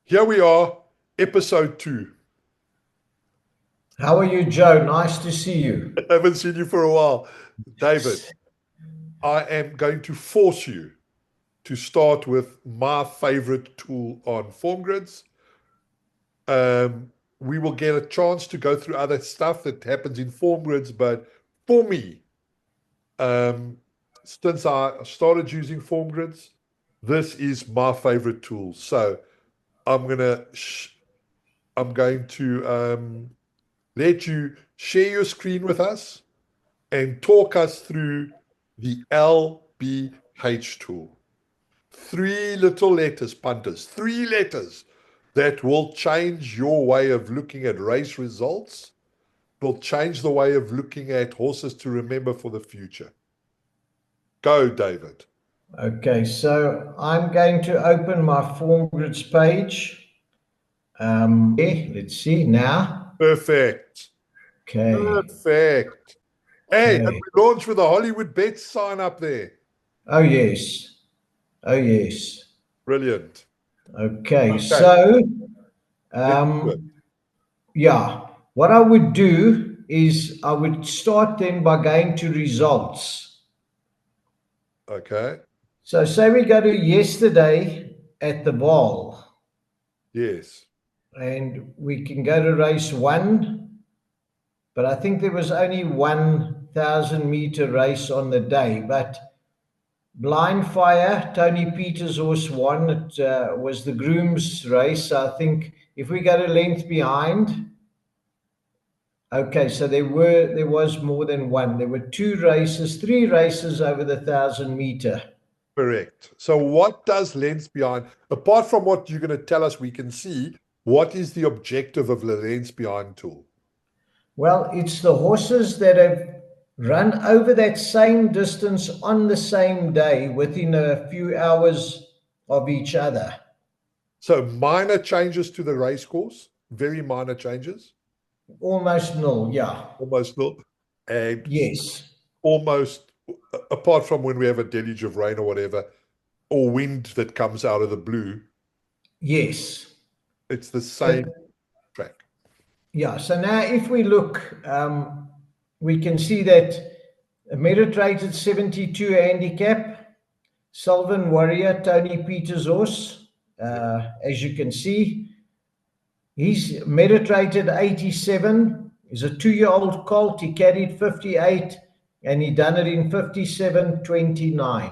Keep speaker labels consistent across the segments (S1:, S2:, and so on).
S1: Here we are, episode 2.
S2: How are you, Joe? Nice to see you.
S1: I haven't seen you for a while. David, I am going to force you to start with my favorite tool on Formgrids. Um, we will get a chance to go through other stuff that happens in Formgrids, but for me, um, since I started using Formgrids, this is my favorite tool. So I'm gonna I'm going to let you share your screen with us and talk us through the LBH tool. Three little letters, punters, three letters that will change your way of looking at race results, will change the way of looking at horses to remember for the future. Go, David.
S2: Okay, so I'm going to open my Formgrids page. Let's see now.
S1: Perfect.
S2: Okay,
S1: Perfect. Hey, and
S2: okay.
S1: we launched with a Hollywood Bets sign up there.
S2: Oh, yes. Oh, yes.
S1: Brilliant.
S2: Okay,
S1: Okay,
S2: so,
S1: let's do it.
S2: um, yeah, what I would do is I would start then by going to results.
S1: Okay.
S2: So, say we go to yesterday at the ball,
S1: Yes.
S2: and we can go to race one. But I think there was only 1,000 meter race on the day. But Blind Fire, Tony Peters' horse won. It was the groom's race. I think if we go to length behind, okay, so there was more than one. There were two races, three races over the 1,000 meter.
S1: Correct. So what does lens behind, apart from what you're going to tell us we can see, what is the objective of the lens behind tool?
S2: Well, it's the horses that have run over that same distance on the same day within a few hours of each other.
S1: So minor changes to the race course, very minor changes,
S2: Almost null, yeah.
S1: almost nil, and
S2: Yes,
S1: almost, apart from when we have a deluge of rain or whatever, or wind that comes out of the blue,
S2: yes.
S1: it's the same
S2: But
S1: track.
S2: yeah, so now if we look, we can see that a merit rated 72 handicap, Sylvan Warrior, Tony Peters' horse,
S1: Yeah,
S2: as you can see, he's merit rated 87. He's a 2-year-old colt. He carried 58 and he done it in 57:29.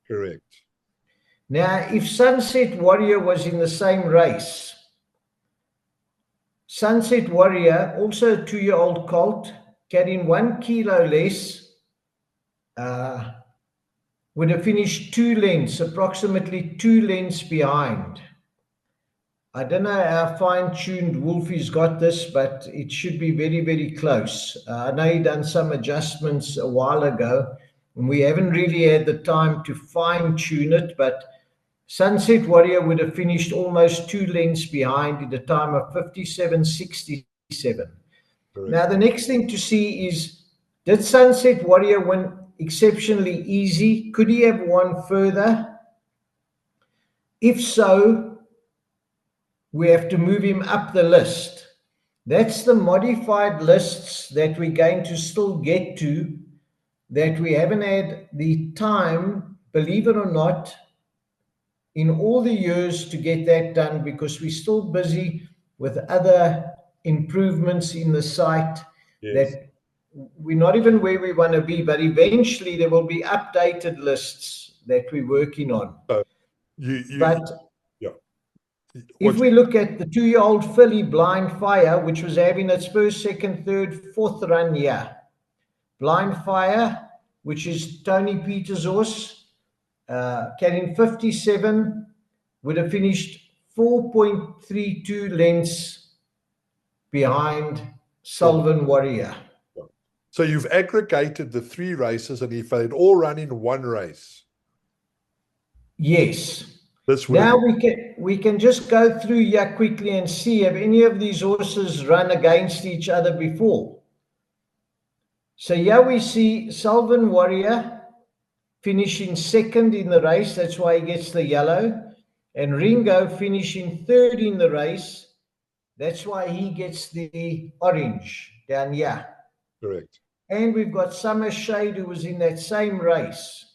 S1: correct.
S2: Now, if Sunset Warrior was in the same race, Sunset Warrior, also a 2-year-old colt, carrying 1 kilo less, uh, would have finished 2 lengths, approximately 2 lengths behind. I don't know how fine-tuned Wolfie's got this, but it should be very, very close. I know he done some adjustments a while ago, and we haven't really had the time to fine-tune it, but Sunset Warrior would have finished almost 2 lengths behind at a time of 57:67. Now,
S1: Correct.
S2: the next thing to see is, did Sunset Warrior win exceptionally easy? Could he have won further? If so, we have to move him up the list. That's the modified lists that we're going to still get to, that we haven't had the time, believe it or not, in all the years to get that done because we're still busy with other improvements in the site
S1: Yes.
S2: that we're not even where we want to be, but eventually there will be updated lists that we're working on.
S1: So you,
S2: But
S1: yeah.
S2: if
S1: What
S2: we look at the 2-year-old filly Blind Fire, which was having its first, second, third, fourth run here, Blind Fire, which is Tony Peters' horse, carrying 57, would have finished 4.32 lengths behind
S1: you,
S2: Sullivan Warrior.
S1: so you've aggregated the three races, and if they'd all run in one race,
S2: Yes.
S1: this would have
S2: Now we can just go through here quickly and see have any of these horses run against each other before. So here we see Sullivan Warrior finishing second in the race. That's why he gets the yellow. and Ringo finishing third in the race. That's why he gets the orange down here.
S1: Correct.
S2: And we've got Summer Shade, who was in that same race.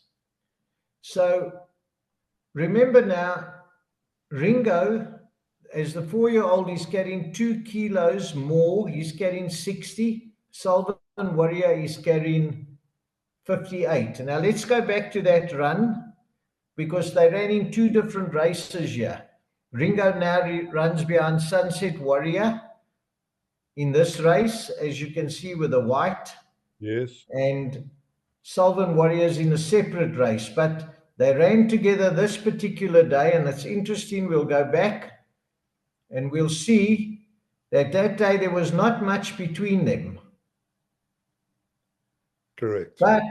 S2: So remember now, Ringo, as the 4-year-old, is carrying 2 kilos more. He's carrying 60. Sylvan Warrior is carrying 58. Now let's go back to that run, because they ran in 2 different races here. Ringo now runs behind Sunset Warrior in this race, as you can see with the white.
S1: Yes.
S2: And Sylvan Warriors in a separate race, but they ran together this particular day, and it's interesting. We'll go back and we'll see that that day there was not much between them.
S1: Correct.
S2: But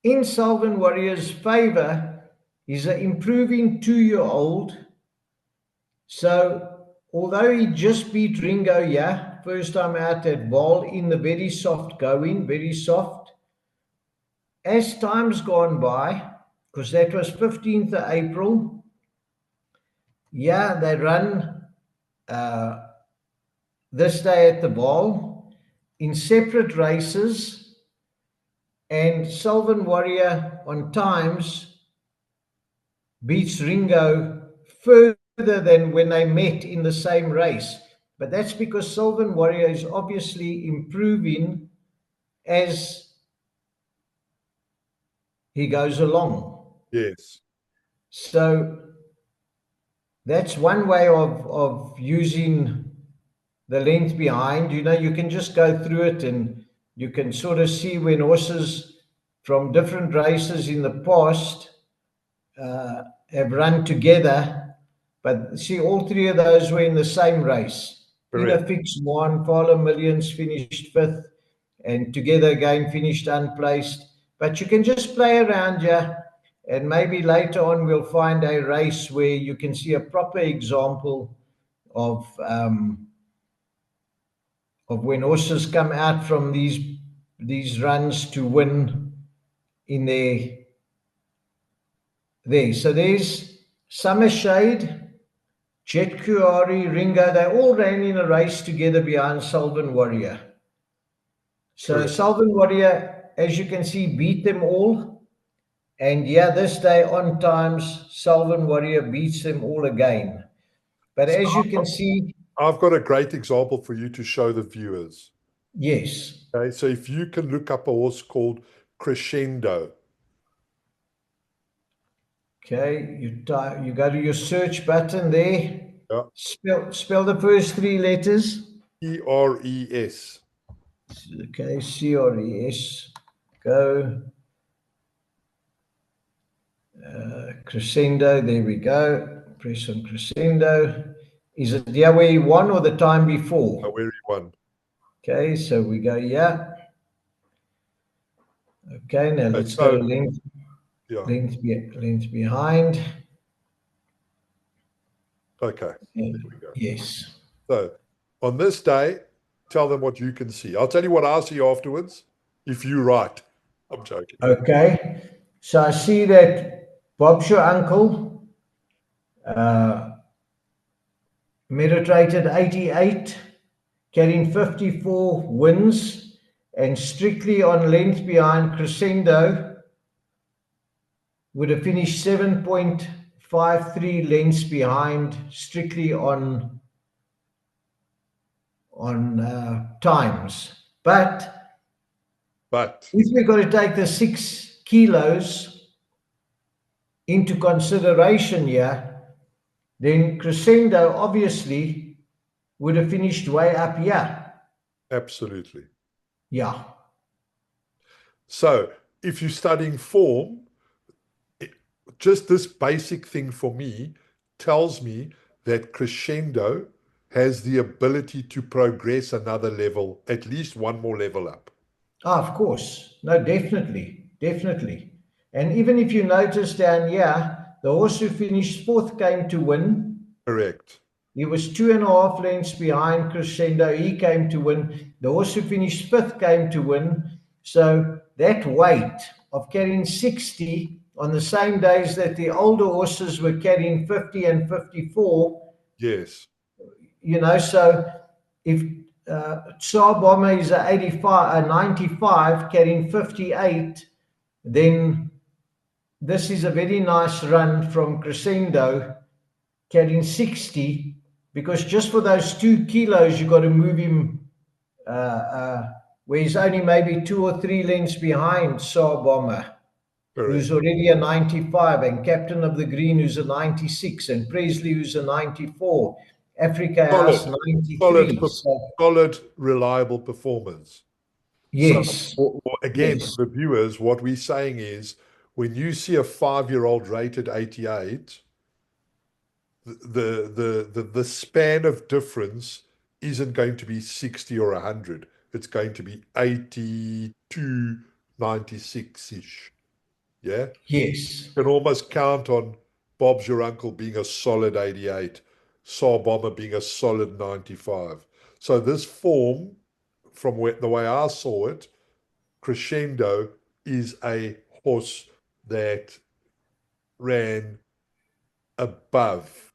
S2: in Sylvan Warrior's favor, he's an improving 2-year-old. So although he just beat Ringo, yeah, first time out at Val in the very soft going, very soft. As time's gone by, because that was 15th of April, yeah, they run this day at the Val in separate races, and Sylvan Warrior on times beats Ringo further than when they met in the same race. But that's because Sylvan Warrior is obviously improving as he goes along.
S1: Yes.
S2: So that's one way of using the length behind. You know, you can just go through it and you can sort of see when horses from different races in the past have run together. But see, all 3 of those were in the same race. Fix won, Fowler Millions finished 5th, and Together Again finished unplaced. But you can just play around here, and maybe later on we'll find a race where you can see a proper example of when horses come out from these runs to win in there. So there's Summer Shade, Jet Kuari, Ringo. They all ran in a race together behind Sylvan Warrior. So Sylvan Warrior, as you can see, beat them all. And yeah, this day on times, Sylvan Warrior beats them all again. But so as you can see,
S1: I've got a great example for you to show the viewers.
S2: Yes.
S1: Okay, so if you can look up a horse called Crescendo.
S2: Okay, you go to your search button there.
S1: Yeah.
S2: Spell the first 3 letters.
S1: CRES.
S2: Okay, CRES. Go. Crescendo, there we go. Press on Crescendo. Is it the where you won or the time before?
S1: Where he won.
S2: Okay, so we go, yeah. Okay, now let's go to length. Yeah. Length behind.
S1: Okay. There we go.
S2: Yes.
S1: So on this day, tell them what you can see. I'll tell you what I see afterwards if you write. I'm joking.
S2: Okay. So I see that Bob's your uncle meditated 88, carrying 54 wins, and strictly on length behind Crescendo would have finished 7.53 lengths behind, strictly on times. But if we've got to take the 6 kilos into consideration here, then Crescendo obviously would have finished way up here.
S1: Absolutely.
S2: Yeah.
S1: So if you're studying form, just this basic thing for me tells me that Crescendo has the ability to progress another level, at least one more level up.
S2: Of course. No, definitely. Definitely. And even if you notice down here, the horse who finished 4th came to win.
S1: Correct.
S2: He was 2.5 lengths behind Crescendo. He came to win. The horse who finished 5th came to win. So that weight of carrying 60 on the same days that the older horses were carrying 50 and 54,
S1: Yes.
S2: so if Tsar Bomber is a 85, a 95 carrying 58, then this is a very nice run from Crescendo carrying 60, because just for those 2 kilos, you've got to move him where he's only maybe 2 or 3 lengths behind Tsar Bomber, who's
S1: Correct.
S2: already a 95, and Captain of the Green, who's a 96, and Presley, who's a 94, Africa House,
S1: Solid, solid,
S2: 93. So,
S1: solid, reliable performance. So,
S2: yes,
S1: again,
S2: yes,
S1: for the viewers, what we're saying is when you see a 5-year-old rated 88, the span of difference isn't going to be 60 or 100. It's going to be 82, 96-ish. Yeah.
S2: yes.
S1: Can almost count on Bob's Your Uncle being a solid 88, Saw Bomber being a solid 95. So this form, from the way I saw it, Crescendo is a horse that ran above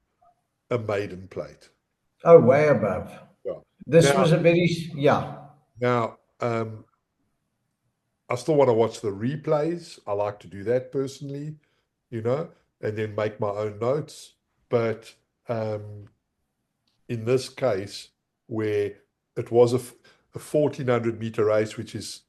S1: a maiden plate.
S2: Oh, way above.
S1: Yeah.
S2: This
S1: Now,
S2: was a very, yeah,
S1: now, I still want to watch the replays. I like to do that personally, you know, and then make my own notes. But in this case, where it was a 1400-meter race, which is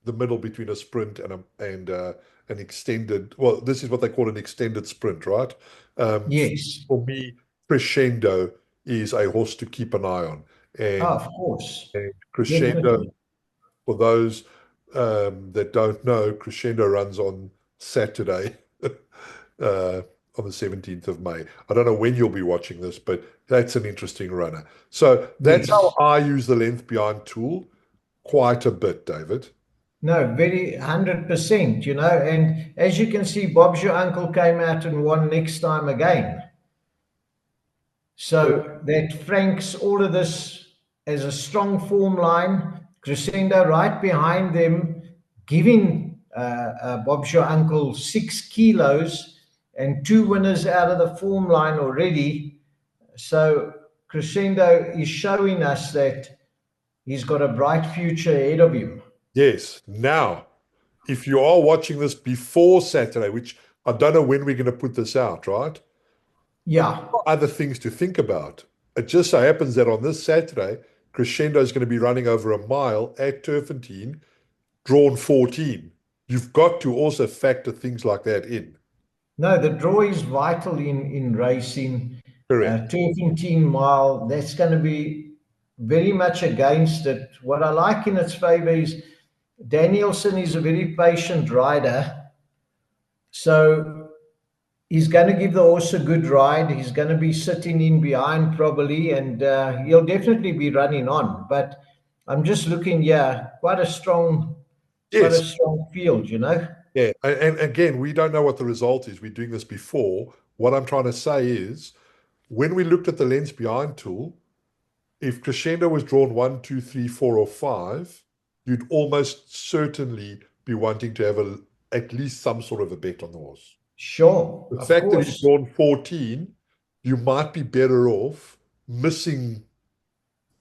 S1: the middle between a sprint and an extended. Well, this is what they call an extended sprint, right? Um,
S2: yes.
S1: for me, Crescendo is a horse to keep an eye on,
S2: Oh,
S1: and,
S2: of course.
S1: and Crescendo,
S2: Definitely.
S1: for those that don't know, Crescendo runs on Saturday, on the 17th of May. I don't know when you'll be watching this, but that's an interesting runner. So that's how
S2: Yes.
S1: I use the length behind tool quite a bit, David.
S2: No, very 100%, and as you can see, Bob's Your Uncle came out and won next time again. So that franks all of this as a strong form line. Crescendo right behind them, giving Bob's Your Uncle 6 kilos and 2 winners out of the form line already. So Crescendo is showing us that he's got a bright future ahead of him.
S1: Yes. Now, if you are watching this before Saturday, which I don't know when we're going to put this out, right?
S2: Yeah.
S1: Other things to think about. It just so happens that on this Saturday, Crescendo is going to be running over a mile at Turpentine, drawn 14. You've got to also factor things like that in.
S2: No, the draw is vital in racing.
S1: Correct.
S2: Turpentine mile, that's going to be very much against it. What I like in its favor is Danielson is a very patient rider. So he's going to give the horse a good ride. He's going to be sitting in behind probably, and he'll definitely be running on. But I'm just looking, yeah, quite a
S1: Yes.
S2: strong field.
S1: Yeah. And again, we don't know what the result is. We're doing this before. What I'm trying to say is when we looked at the lens behind tool, if Crescendo was drawn one, two, three, four, or five, you'd almost certainly be wanting to have at least some sort of a bet on the horse.
S2: Sure,
S1: The
S2: of
S1: fact that he's
S2: course.
S1: drawn 14, you might be better off missing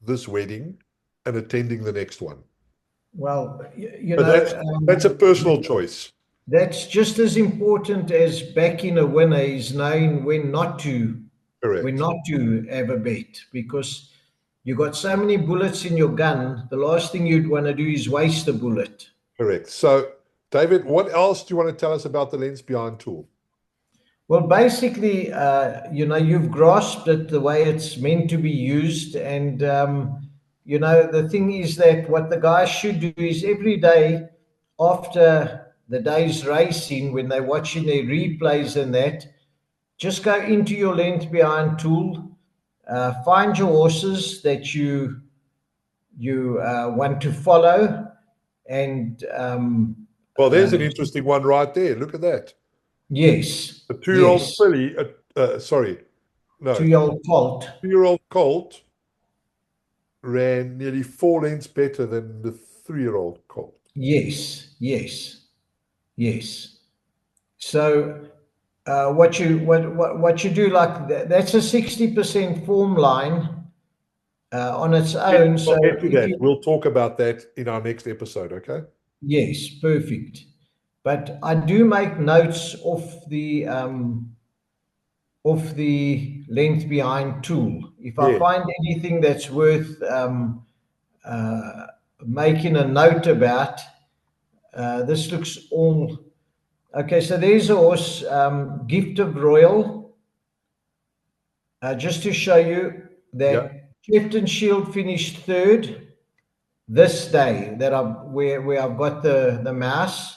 S1: this wedding and attending the next one.
S2: Well,
S1: But that's a personal choice.
S2: that's just as important as backing a winner is knowing when
S1: Correct.
S2: not to have a bet, because you got so many bullets in your gun. The last thing you'd want to do is waste a bullet.
S1: Correct. So, David, what else do you want to tell us about the lens behind tool?
S2: Well, basically, you've grasped it the way it's meant to be used. And, the thing is that what the guys should do is every day after the day's racing, when they're watching their replays and that, just go into your length behind tool, find your horses that you want to follow, and
S1: Well, there's an interesting one right there. Look at that.
S2: yes,
S1: A 2-year-old
S2: yes,
S1: filly, sorry, no,
S2: 2-year-old colt.
S1: 2-year-old colt ran nearly 4 lengths better than the 3-year-old colt.
S2: Yes, yes, yes. So what you do, like that's a 60% form line on its own. So
S1: We'll get to
S2: if
S1: that.
S2: you,
S1: We'll talk about that in our next episode, okay?
S2: yes, perfect. But I do make notes of the length behind tool. If I
S1: Yeah,
S2: find anything that's worth making a note about, this looks all okay. So there's a horse, Gift of Royal, just to show you
S1: yeah,
S2: that Clifton Shield finished third this day that where I've got the mouse.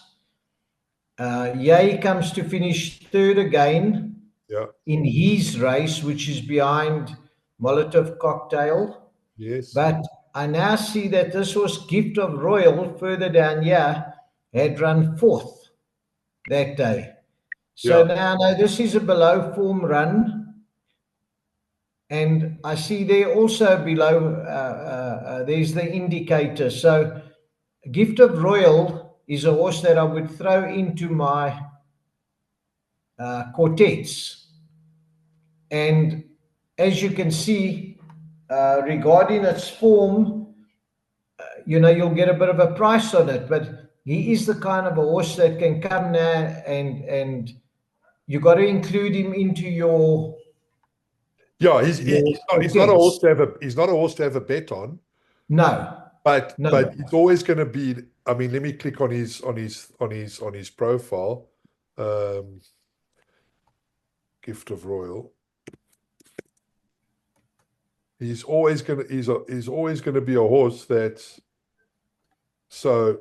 S2: Yay comes to finish third again
S1: yeah.
S2: in his race, which is behind Molotov Cocktail.
S1: Yes,
S2: But I now see that this was Gift of Royal further down here had run fourth that day. So
S1: yeah,
S2: now this is a below form run. And I see there also below, there's the indicator. So Gift of Royal is a horse that I would throw into my quartets. And as you can see, regarding its form, you'll get a bit of a price on it. But he is the kind of a horse that can come now, and you got to include him into
S1: yeah.
S2: your
S1: He's not a horse
S2: quartets.
S1: to have a bet on,
S2: No,
S1: but
S2: no,
S1: he's always going to be. I mean, let me click on his profile. Um, Gift of Royal. He's always gonna be a horse that's so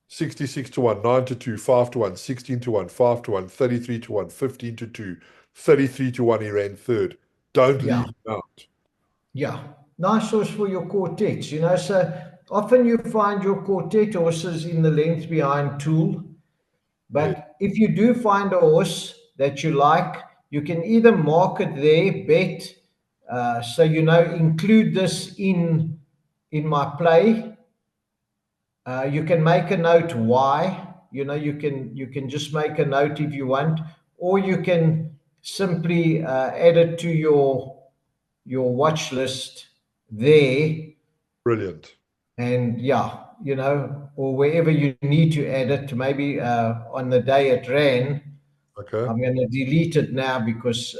S1: 66 to 1, 9 to 2, 5 to 1, 16 to 1, 5 to 1, 33 to 1, 15 to 2, 33 to 1. He ran third. Don't
S2: yeah.
S1: leave him out.
S2: Yeah, nice horse for your quartets, So often you find your quartet horses in the length behind tool,
S1: Yeah,
S2: but if you do find a horse that you like, you can either mark it there, bet, so include this in my play. You can make a note why. You can just make a note if you want, or you can simply add it to your watch list there.
S1: brilliant.
S2: And yeah, or wherever you need to add it, maybe on the day it ran.
S1: Okay.
S2: I'm going to delete it now because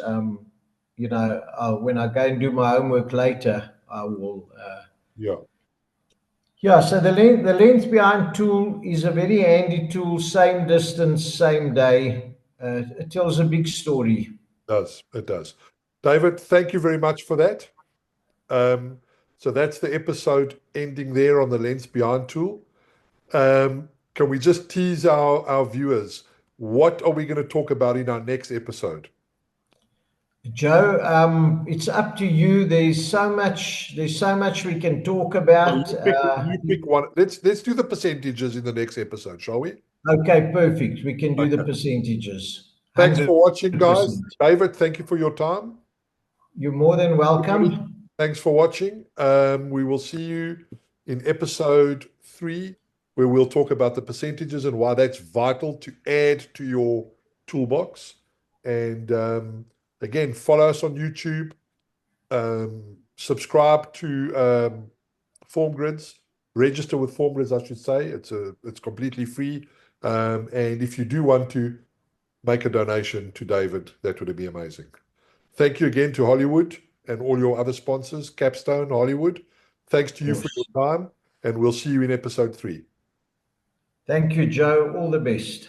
S2: when I go and do my homework later, I will
S1: Yeah,
S2: yeah. So the length behind tool is a very handy tool, same distance, same day. It tells a big story.
S1: it does. David, thank you very much for that. Um, so that's the episode ending there on the Lens Behind tool. Can we just tease our viewers? What are we going to talk about in our next episode?
S2: Joe, it's up to you. There's so much we can talk
S1: So
S2: about.
S1: you pick one. Let's do the percentages in the next episode, shall we?
S2: Okay, perfect. We can do the
S1: Okay.
S2: percentages.
S1: Thanks for watching, guys.
S2: 100%.
S1: David, thank you for your time.
S2: You're more than
S1: Everybody,
S2: welcome.
S1: thanks for watching. We will see you in episode 3, where we'll talk about the percentages and why that's vital to add to your toolbox. And again, follow us on YouTube. Subscribe to Formgrids. Register with Formgrids, I should say. It's completely free. And if you do want to make a donation to David, that would be amazing. Thank you again to Hollywood and all your other sponsors, Capstone, Hollywood. Thanks to you for your
S2: Awesome.
S1: time, and we'll see you in episode 3.
S2: Thank you, Joe. All the best.